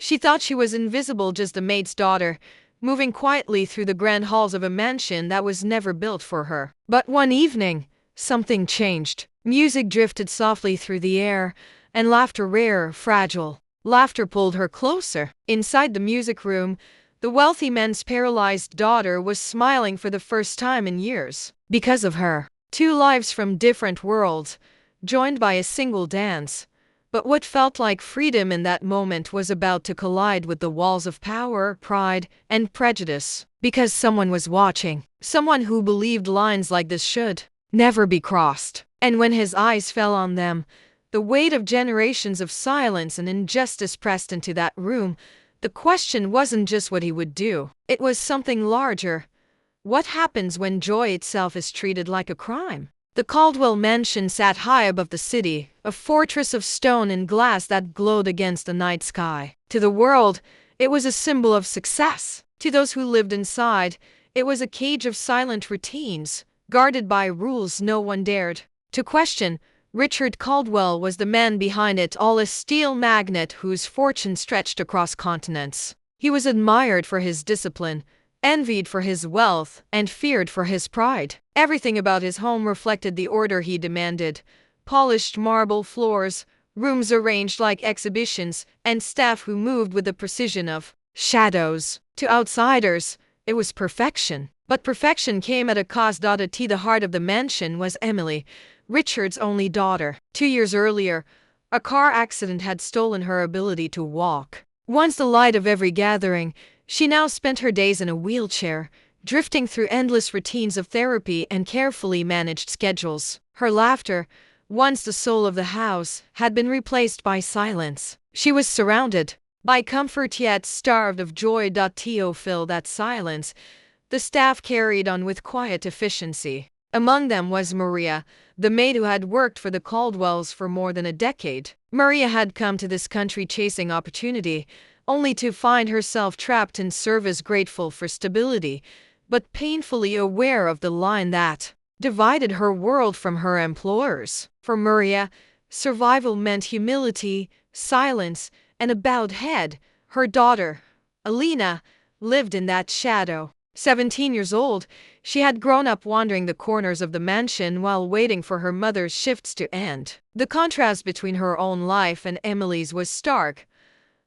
She thought she was invisible, just a maid's daughter, moving quietly through the grand halls of a mansion that was never built for her. But one evening, something changed. Music drifted softly through the air, and laughter, rare, fragile. Laughter pulled her closer. Inside the music room, the wealthy man's paralyzed daughter was smiling for the first time in years. Because of her, two lives from different worlds, joined by a single dance. But what felt like freedom in that moment was about to collide with the walls of power, pride, and prejudice. Because someone was watching. Someone who believed lines like this should never be crossed. And when his eyes fell on them, the weight of generations of silence and injustice pressed into that room. The question wasn't just what he would do. It was something larger. What happens when joy itself is treated like a crime? The Caldwell mansion sat high above the city, a fortress of stone and glass that glowed against the night sky. To the world, it was a symbol of success. To those who lived inside, it was a cage of silent routines, guarded by rules no one dared to question. Richard Caldwell was the man behind it all, a steel magnate whose fortune stretched across continents. He was admired for his discipline, envied for his wealth, and feared for his pride. Everything about his home reflected the order he demanded. Polished marble floors, rooms arranged like exhibitions, and staff who moved with the precision of shadows. To outsiders, it was perfection. But perfection came at a cost. At the heart of the mansion was Emily, Richard's only daughter. 2 years earlier, a car accident had stolen her ability to walk. Once the light of every gathering, she now spent her days in a wheelchair, drifting through endless routines of therapy and carefully managed schedules. Her laughter, once the soul of the house, had been replaced by silence. She was surrounded by comfort yet starved of joy. To fill that silence, the staff carried on with quiet efficiency. Among them was Maria, the maid who had worked for the Caldwells for more than a decade. Maria had come to this country chasing opportunity, only to find herself trapped in service, grateful for stability, but painfully aware of the line that divided her world from her employers. For Maria, survival meant humility, silence, and a bowed head. Her daughter, Alina, lived in that shadow. 17 years old, she had grown up wandering the corners of the mansion while waiting for her mother's shifts to end. The contrast between her own life and Emily's was stark.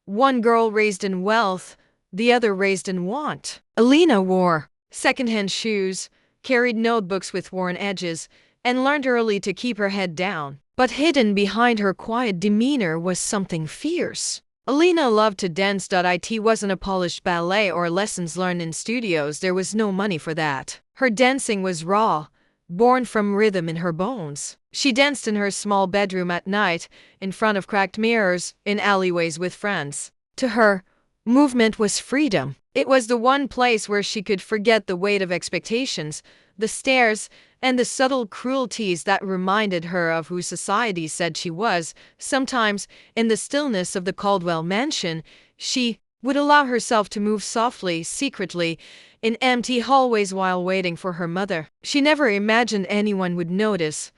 One girl raised in wealth, the other raised in want. Alina wore secondhand shoes, carried notebooks with worn edges, and learned early to keep her head down. But hidden behind her quiet demeanor was something fierce. Alina loved to dance. It wasn't a polished ballet or lessons learned in studios. There was no money for that. Her dancing was raw, born from rhythm in her bones. She danced in her small bedroom at night, in front of cracked mirrors, in alleyways with friends. To her, movement was freedom. It was the one place where she could forget the weight of expectations, the stares, and the subtle cruelties that reminded her of who society said she was. Sometimes, in the stillness of the Caldwell mansion, she would allow herself to move softly, secretly, in empty hallways while waiting for her mother. She never imagined anyone would notice,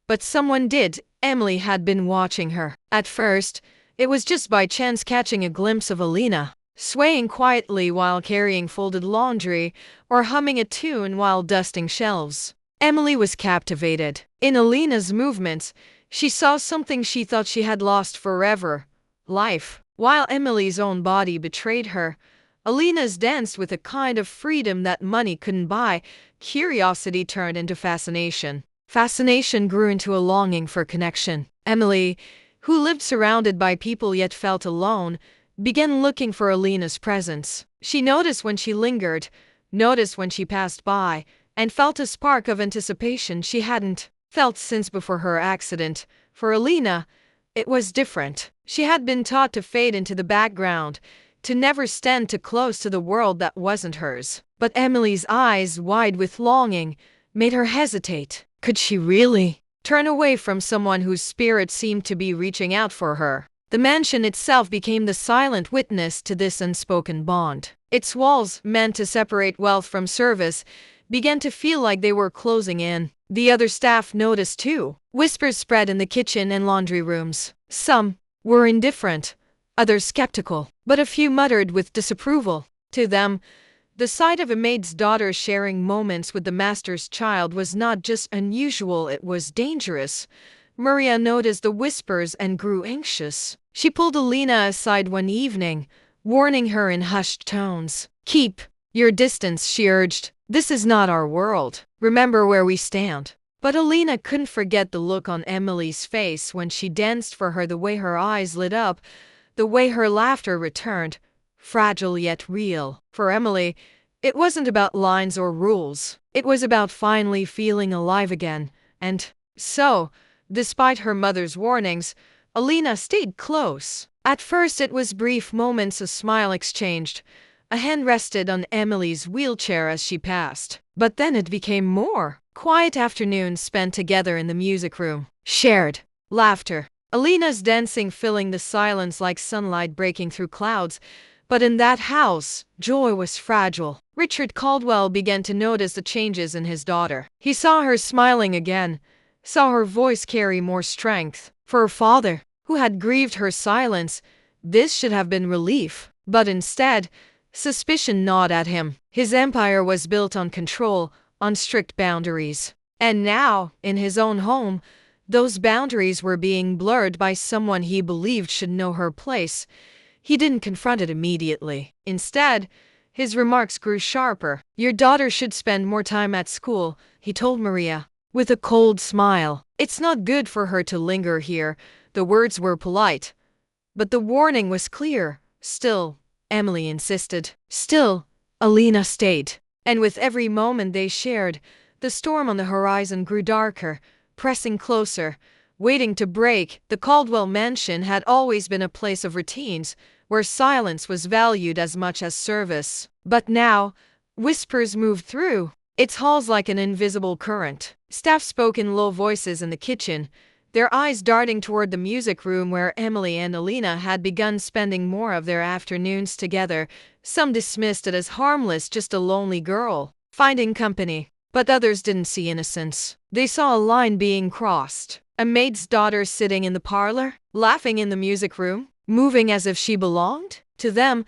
but someone did. Emily had been watching her. At first, it was just by chance, catching a glimpse of Alina, swaying quietly while carrying folded laundry, or humming a tune while dusting shelves. Emily was captivated. In Alina's movements, she saw something she thought she had lost forever: life. While Emily's own body betrayed her, Alina's danced with a kind of freedom that money couldn't buy. Curiosity turned into fascination. Fascination grew into a longing for connection. Emily, who lived surrounded by people yet felt alone, began looking for Alina's presence. She noticed when she lingered, noticed when she passed by, and felt a spark of anticipation she hadn't felt since before her accident. For Alina, it was different. She had been taught to fade into the background, to never stand too close to the world that wasn't hers. But Emily's eyes, wide with longing, made her hesitate. Could she really turn away from someone whose spirit seemed to be reaching out for her? The mansion itself became the silent witness to this unspoken bond. Its walls, meant to separate wealth from service, began to feel like they were closing in. The other staff noticed too. Whispers spread in the kitchen and laundry rooms. Some were indifferent, others skeptical, but a few muttered with disapproval. To them, the sight of a maid's daughter sharing moments with the master's child was not just unusual, it was dangerous. Maria noticed the whispers and grew anxious. She pulled Alina aside one evening, warning her in hushed tones. "Keep your distance," she urged. "This is not our world. Remember where we stand." But Alina couldn't forget the look on Emily's face when she danced for her, the way her eyes lit up, the way her laughter returned, fragile yet real. For Emily, it wasn't about lines or rules. It was about finally feeling alive again. And so, despite her mother's warnings, Alina stayed close. At first it was brief moments, a smile exchanged. A hand rested on Emily's wheelchair as she passed. But then it became more. Quiet afternoons spent together in the music room. Shared laughter. Alina's dancing filling the silence like sunlight breaking through clouds. But in that house, joy was fragile. Richard Caldwell began to notice the changes in his daughter. He saw her smiling again, saw her voice carry more strength. For her father, who had grieved her silence, this should have been relief. But instead, suspicion gnawed at him. His empire was built on control, on strict boundaries. And now, in his own home, those boundaries were being blurred by someone he believed should know her place. He didn't confront it immediately. Instead, his remarks grew sharper. "Your daughter should spend more time at school," he told Maria, with a cold smile. "It's not good for her to linger here." The words were polite, but the warning was clear. Still, Emily insisted. Still, Alina stayed. And with every moment they shared, the storm on the horizon grew darker, pressing closer, waiting to break. The Caldwell mansion had always been a place of routines, where silence was valued as much as service. But now, whispers moved through its halls like an invisible current. Staff spoke in low voices in the kitchen, their eyes darting toward the music room where Emily and Alina had begun spending more of their afternoons together. Some dismissed it as harmless, just a lonely girl finding company. But others didn't see innocence. They saw a line being crossed. A maid's daughter sitting in the parlor, laughing in the music room, moving as if she belonged. To them,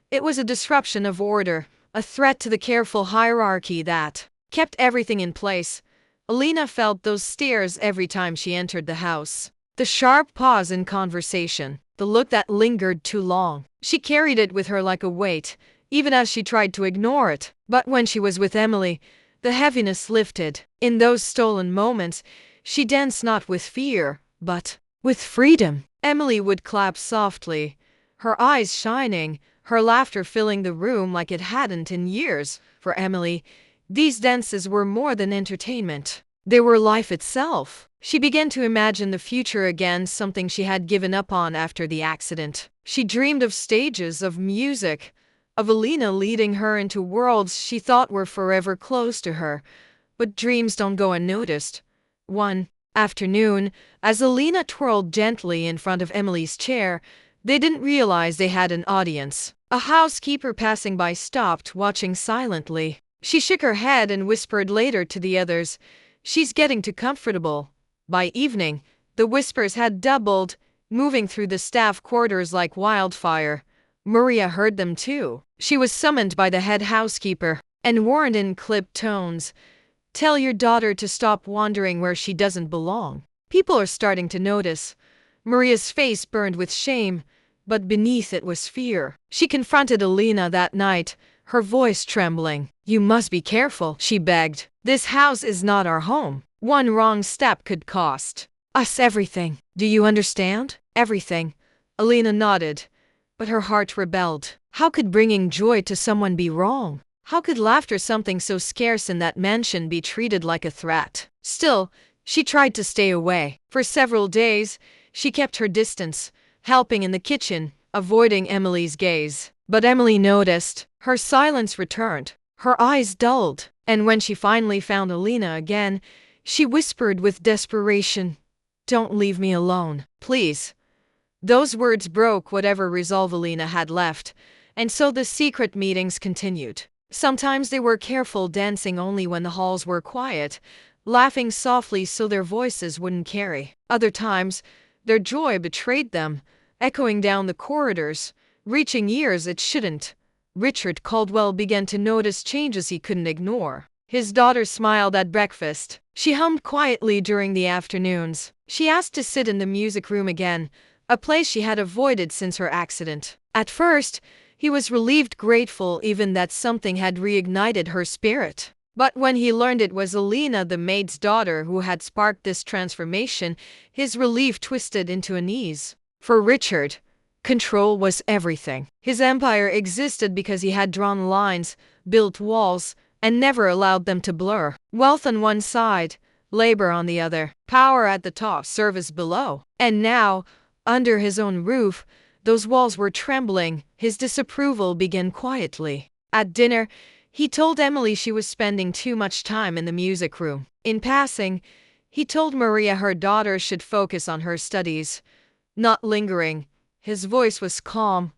it was a disruption of order, a threat to the careful hierarchy that kept everything in place. Alina felt those stares every time she entered the house. The sharp pause in conversation, the look that lingered too long. She carried it with her like a weight, even as she tried to ignore it. But when she was with Emily, the heaviness lifted. In those stolen moments, she danced not with fear, but with freedom. Emily would clap softly, her eyes shining, her laughter filling the room like it hadn't in years. For Emily, these dances were more than entertainment. They were life itself. She began to imagine the future again, something she had given up on after the accident. She dreamed of stages, of music, of Alina leading her into worlds she thought were forever close to her. But dreams don't go unnoticed. One afternoon, as Alina twirled gently in front of Emily's chair, they didn't realize they had an audience. A housekeeper passing by stopped, watching silently. She shook her head and whispered later to the others, "She's getting too comfortable." By evening, the whispers had doubled, moving through the staff quarters like wildfire. Maria heard them too. She was summoned by the head housekeeper and warned in clipped tones, "Tell your daughter to stop wandering where she doesn't belong. People are starting to notice." Maria's face burned with shame, but beneath it was fear. She confronted Alina that night, her voice trembling. "You must be careful," she begged. "This house is not our home. One wrong step could cost us everything. Do you understand?" "Everything." Alina nodded, but her heart rebelled. How could bringing joy to someone be wrong? How could laughter, something so scarce in that mansion, be treated like a threat? Still, she tried to stay away. For several days, she kept her distance, helping in the kitchen, avoiding Emily's gaze. But Emily noticed. Her silence returned. Her eyes dulled. And when she finally found Alina again, she whispered with desperation, "Don't leave me alone, please." Those words broke whatever resolve Alina had left, and so the secret meetings continued. Sometimes they were careful, dancing only when the halls were quiet, laughing softly so their voices wouldn't carry. Other times, their joy betrayed them. echoing down the corridors, reaching ears it shouldn't. Richard Caldwell began to notice changes he couldn't ignore. His daughter smiled at breakfast. She hummed quietly during the afternoons. She asked to sit in the music room again, a place she had avoided since her accident. At first, he was relieved, grateful even that something had reignited her spirit. But when he learned it was Alina, the maid's daughter, who had sparked this transformation, his relief twisted into unease. For Richard, control was everything. His empire existed because he had drawn lines, built walls, and never allowed them to blur. Wealth on one side, labor on the other, power at the top, service below. And now, under his own roof, those walls were trembling. His disapproval began quietly. At dinner, he told Emily she was spending too much time in the music room. In passing, he told Maria her daughter should focus on her studies, not lingering. His voice was calm,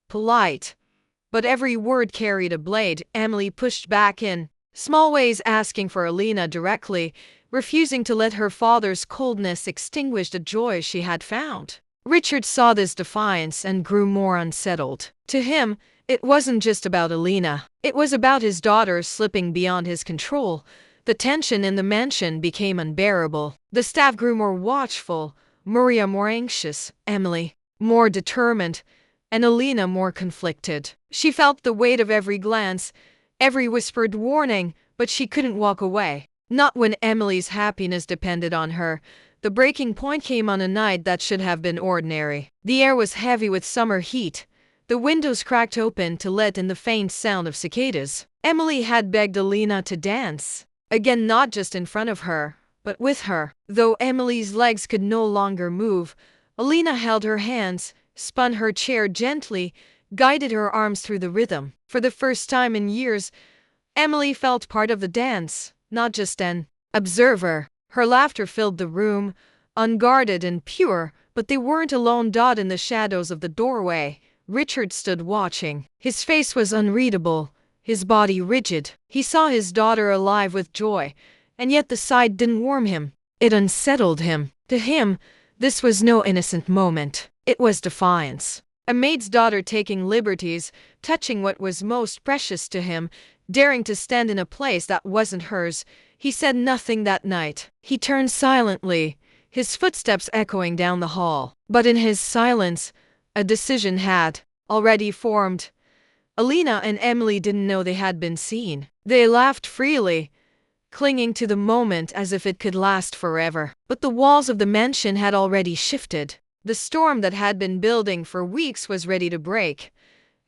polite, but every word carried a blade. Emily pushed back in small ways, asking for Alina directly, refusing to let her father's coldness extinguish the joy she had found. Richard saw this defiance and grew more unsettled. To him, it wasn't just about Alina. It was about his daughter slipping beyond his control. The tension in the mansion became unbearable. The staff grew more watchful, Maria more anxious, Emily more determined, and Alina more conflicted. She felt the weight of every glance, every whispered warning, but she couldn't walk away. Not when Emily's happiness depended on her. The breaking point came on a night that should have been ordinary. The air was heavy with summer heat. The windows cracked open to let in the faint sound of cicadas. Emily had begged Alina to dance. Again, not just in front of her, but with her. Though Emily's legs could no longer move, Alina held her hands, spun her chair gently, guided her arms through the rhythm. For the first time in years, Emily felt part of the dance, not just an observer. Her laughter filled the room, unguarded and pure, but they weren't alone. In the shadows of the doorway, Richard stood watching. His face was unreadable, his body rigid. He saw his daughter alive with joy, and yet the sight didn't warm him. It unsettled him. To him, this was no innocent moment. It was defiance. A maid's daughter taking liberties, touching what was most precious to him, daring to stand in a place that wasn't hers. He said nothing that night. He turned silently, his footsteps echoing down the hall. But in his silence, a decision had already formed. Alina and Emily didn't know they had been seen. They laughed freely, clinging to the moment as if it could last forever. But the walls of the mansion had already shifted. The storm that had been building for weeks was ready to break.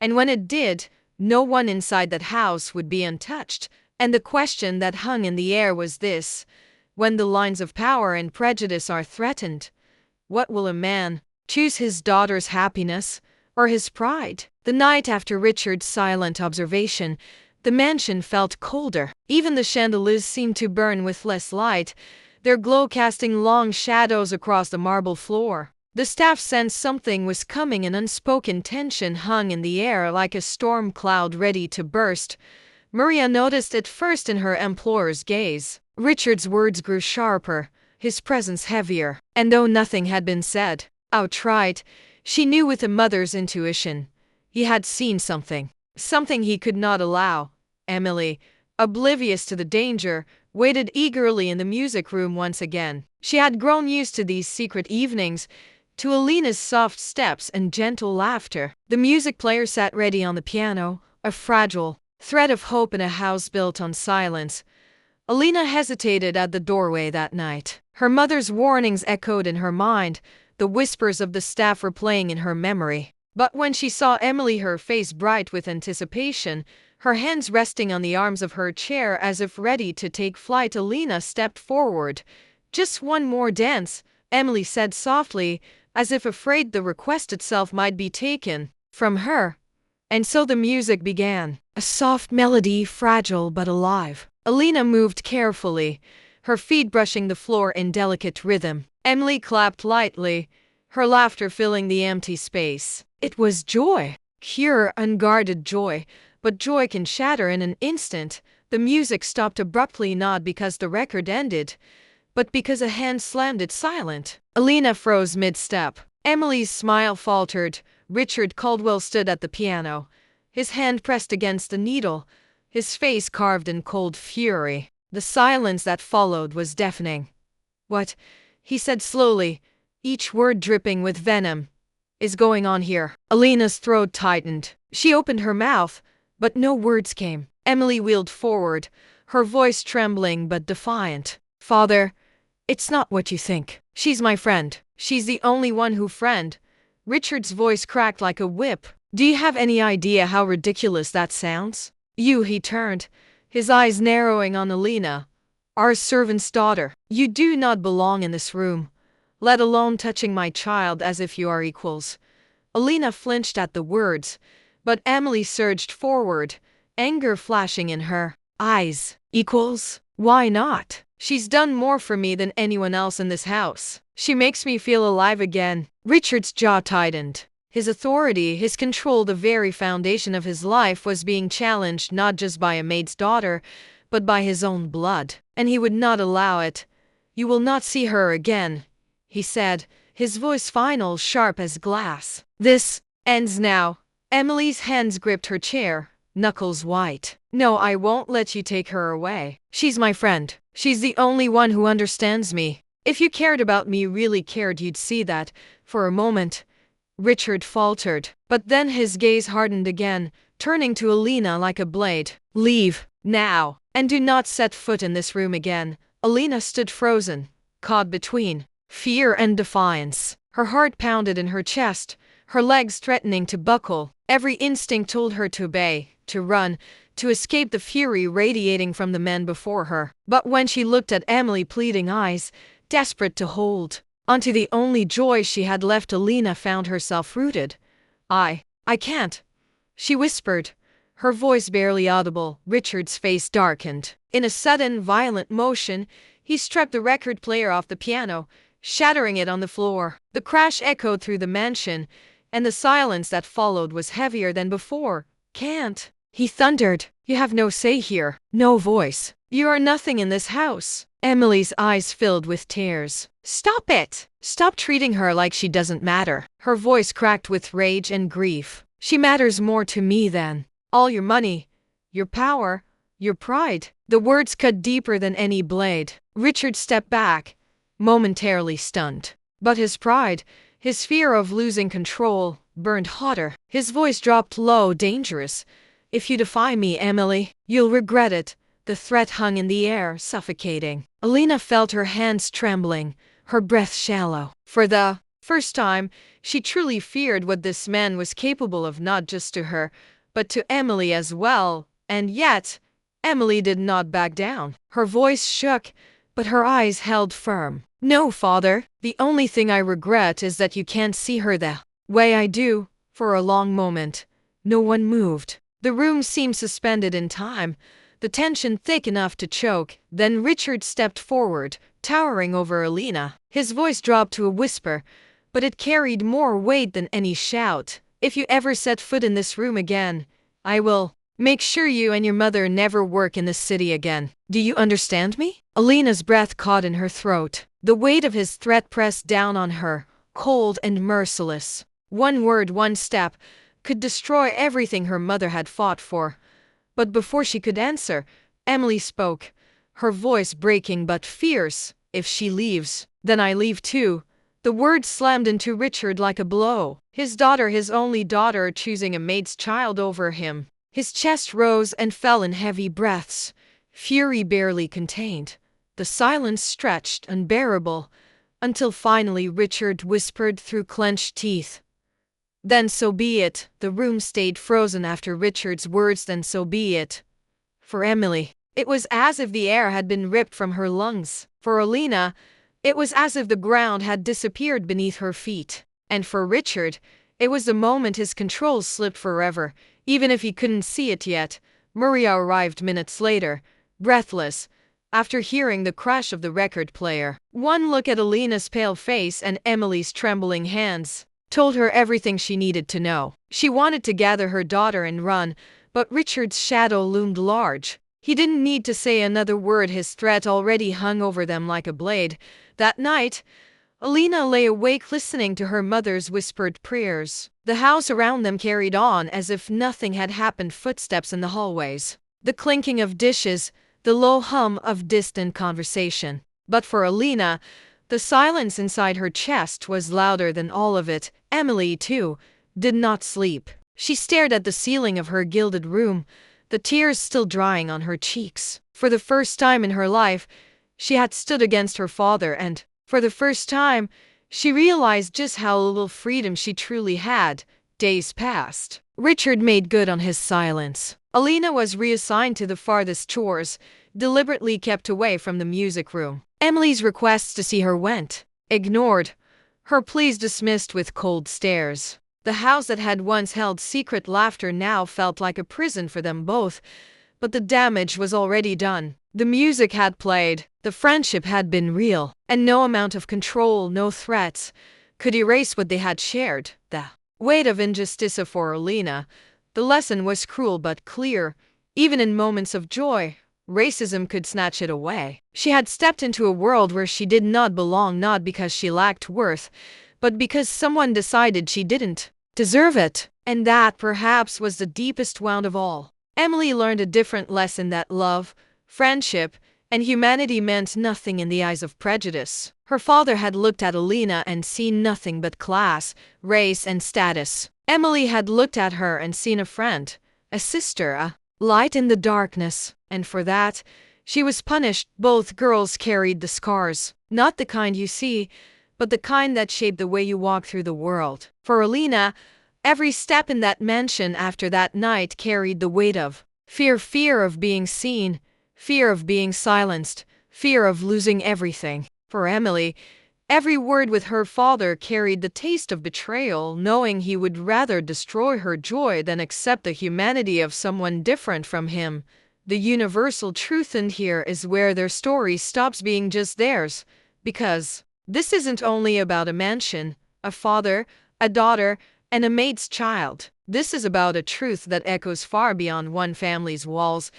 And when it did, no one inside that house would be untouched. And the question that hung in the air was this: when the lines of power and prejudice are threatened, what will a man choose, his daughter's happiness or his pride? The night after Richard's silent observation, the mansion felt colder. Even the chandeliers seemed to burn with less light, their glow casting long shadows across the marble floor. The staff sensed something was coming. An unspoken tension hung in the air like a storm cloud ready to burst. Maria noticed it first in her employer's gaze. Richard's words grew sharper, his presence heavier. And though nothing had been said outright, she knew with a mother's intuition. He had seen something. Something he could not allow. Emily, oblivious to the danger, waited eagerly in the music room once again. She had grown used to these secret evenings, to Alina's soft steps and gentle laughter. The music player sat ready on the piano, a fragile thread of hope in a house built on silence. Alina hesitated at the doorway that night. Her mother's warnings echoed in her mind, the whispers of the staff replaying in her memory. But when she saw Emily, her face bright with anticipation, her hands resting on the arms of her chair as if ready to take flight, Alina stepped forward. "Just one more dance," Emily said softly, as if afraid the request itself might be taken from her. And so the music began, a soft melody, fragile but alive. Alina moved carefully, her feet brushing the floor in delicate rhythm. Emily clapped lightly, her laughter filling the empty space. It was joy, pure, unguarded joy, but joy can shatter in an instant. The music stopped abruptly, not because the record ended, but because a hand slammed it silent. Alina froze mid-step. Emily's smile faltered. Richard Caldwell stood at the piano, his hand pressed against the needle, his face carved in cold fury. The silence that followed was deafening. "What," he said slowly, each word dripping with venom, "is going on here?" Alina's throat tightened. She opened her mouth, but no words came. Emily wheeled forward, her voice trembling but defiant. "Father, it's not what you think. She's my friend. She's the only one who friend." Richard's voice cracked like a whip. "Do you have any idea how ridiculous that sounds? You," he turned, his eyes narrowing on Alina, "are a servant's daughter. You do not belong in this room, let alone touching my child as if you are equals." Alina flinched at the words, but Emily surged forward, anger flashing in her eyes. "Equals? Why not? She's done more for me than anyone else in this house. She makes me feel alive again." Richard's jaw tightened. His authority, his control, the very foundation of his life was being challenged not just by a maid's daughter, but by his own blood. And he would not allow it. "You will not see her again," he said, his voice final, sharp as glass. "This ends now." Emily's hands gripped her chair, knuckles white. "No, I won't let you take her away. She's my friend. She's the only one who understands me. If you cared about me, really cared, you'd see that." For a moment, Richard faltered, but then his gaze hardened again, turning to Alina like a blade. "Leave, now, and do not set foot in this room again." Alina stood frozen, caught between fear and defiance. Her heart pounded in her chest, her legs threatening to buckle. Every instinct told her to obey, to run, to escape the fury radiating from the men before her. But when she looked at Emily pleading eyes, desperate to hold onto the only joy she had left, Alina found herself rooted. I can't," she whispered, her voice barely audible. Richard's face darkened. In a sudden, violent motion, he struck the record player off the piano, shattering it on the floor. The crash echoed through the mansion, and the silence that followed was heavier than before. "Can't," he thundered. "You have no say here, no voice. You are nothing in this house." Emily's eyes filled with tears. "Stop it! Stop treating her like she doesn't matter." Her voice cracked with rage and grief. "She matters more to me than all your money, your power, your pride." The words cut deeper than any blade. Richard stepped back, momentarily stunned. But his pride, his fear of losing control, burned hotter. His voice dropped low, dangerous. "If you defy me, Emily, you'll regret it." The threat hung in the air, suffocating. Alina felt her hands trembling, her breath shallow. For the first time, she truly feared what this man was capable of, not just to her, but to Emily as well. And yet, Emily did not back down. Her voice shook, but her eyes held firm. "No, father, the only thing I regret is that you can't see her the way I do." For a long moment, no one moved. The room seemed suspended in time, the tension thick enough to choke. Then Richard stepped forward, towering over Alina. His voice dropped to a whisper, but it carried more weight than any shout. "If you ever set foot in this room again, I will make sure you and your mother never work in this city again. Do you understand me?" Alina's breath caught in her throat. The weight of his threat pressed down on her, cold and merciless. One word, one step, could destroy everything her mother had fought for. But before she could answer, Emily spoke, her voice breaking but fierce. "If she leaves, then I leave too." The words slammed into Richard like a blow. His daughter, his only daughter, choosing a maid's child over him. His chest rose and fell in heavy breaths, fury barely contained. The silence stretched, unbearable, until finally Richard whispered through clenched teeth, "Then so be it." The room stayed frozen after Richard's words. "Then so be it." For Emily, it was as if the air had been ripped from her lungs. For Alina, it was as if the ground had disappeared beneath her feet. And for Richard, it was the moment his control slipped forever, even if he couldn't see it yet. Maria arrived minutes later, breathless, after hearing the crash of the record player. One look at Alina's pale face and Emily's trembling hands told her everything she needed to know. She wanted to gather her daughter and run, but Richard's shadow loomed large. He didn't need to say another word, his threat already hung over them like a blade. That night, Alina lay awake listening to her mother's whispered prayers. The house around them carried on as if nothing had happened. Footsteps in the hallways, the clinking of dishes, the low hum of distant conversation. But for Alina, the silence inside her chest was louder than all of it. Emily, too, did not sleep. She stared at the ceiling of her gilded room, the tears still drying on her cheeks. For the first time in her life, she had stood against her father, and for the first time, she realized just how little freedom she truly had. Days passed. Richard made good on his silence. Alina was reassigned to the farthest chores, deliberately kept away from the music room. Emily's requests to see her went ignored, her pleas dismissed with cold stares. The house that had once held secret laughter now felt like a prison for them both, but the damage was already done. The music had played, the friendship had been real, and no amount of control, no threats, could erase what they had shared. The weight of injustice for Alina. The lesson was cruel but clear. Even in moments of joy, racism could snatch it away. She had stepped into a world where she did not belong, not because she lacked worth, but because someone decided she didn't deserve it. And that, perhaps, was the deepest wound of all. Emily learned a different lesson: that love, friendship, and humanity meant nothing in the eyes of prejudice. Her father had looked at Alina and seen nothing but class, race, and status. Emily had looked at her and seen a friend, a sister, a light in the darkness, and for that, she was punished. Both girls carried the scars, not the kind you see, but the kind that shape the way you walk through the world. For Alina, every step in that mansion after that night carried the weight of fear of being seen, fear of being silenced, fear of losing everything. For Emily, every word with her father carried the taste of betrayal, knowing he would rather destroy her joy than accept the humanity of someone different from him. The universal truth, and here is where their story stops being just theirs, because this isn't only about a mansion, a father, a daughter, and a maid's child. This is about a truth that echoes far beyond one family's walls.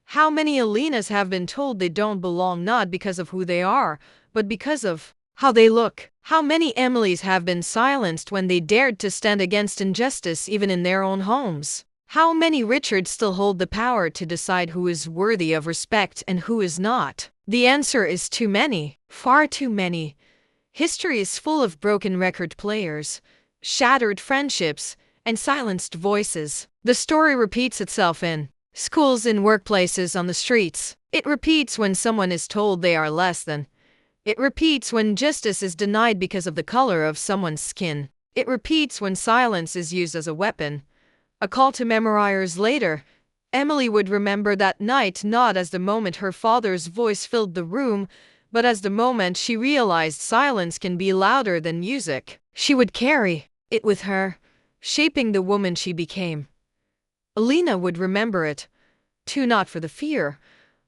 How many Alinas have been told they don't belong, not because of who they are, but because of how they look? How many Emilys have been silenced when they dared to stand against injustice even in their own homes? How many Richards still hold the power to decide who is worthy of respect and who is not? The answer is too many, far too many. History is full of broken record players, shattered friendships, and silenced voices. The story repeats itself in schools, in workplaces, on the streets. It repeats when someone is told they are less than. It repeats when justice is denied because of the color of someone's skin. It repeats when silence is used as a weapon, a call to memory. Years later, Emily would remember that night not as the moment her father's voice filled the room, but as the moment she realized silence can be louder than music. She would carry it with her, shaping the woman she became. Alina would remember it, too, not for the fear,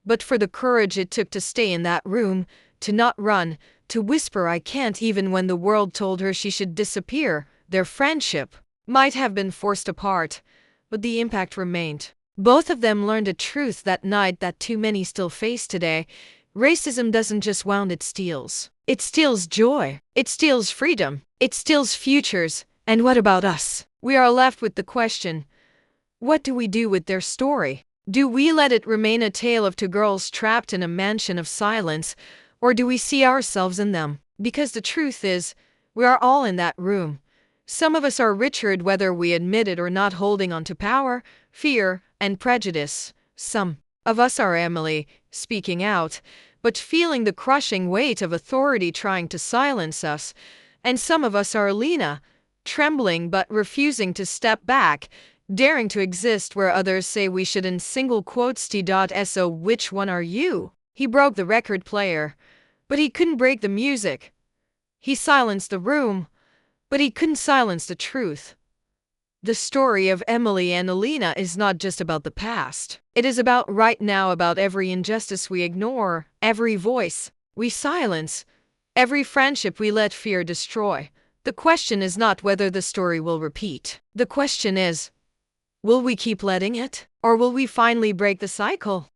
but for the courage it took to stay in that room, to not run, to whisper "I can't" even when the world told her she should disappear. Their friendship might have been forced apart, but the impact remained. Both of them learned a truth that night that too many still face today. Racism doesn't just wound, it steals. It steals joy. It steals freedom. It steals futures. And what about us? We are left with the question, what do we do with their story? Do we let it remain a tale of two girls trapped in a mansion of silence, or do we see ourselves in them? Because the truth is, we are all in that room. Some of us are Richard, whether we admit it or not, holding on to power, fear, and prejudice. Some of us are Emily, speaking out, but feeling the crushing weight of authority trying to silence us. And some of us are Alina, trembling but refusing to step back, daring to exist where others say we shouldn't. Single quotes T.So which one are you? He broke the record player, but he couldn't break the music. He silenced the room, but he couldn't silence the truth. The story of Emily and Alina is not just about the past. It is about right now, about every injustice we ignore, every voice we silence, every friendship we let fear destroy. The question is not whether the story will repeat. The question is, will we keep letting it? Or will we finally break the cycle?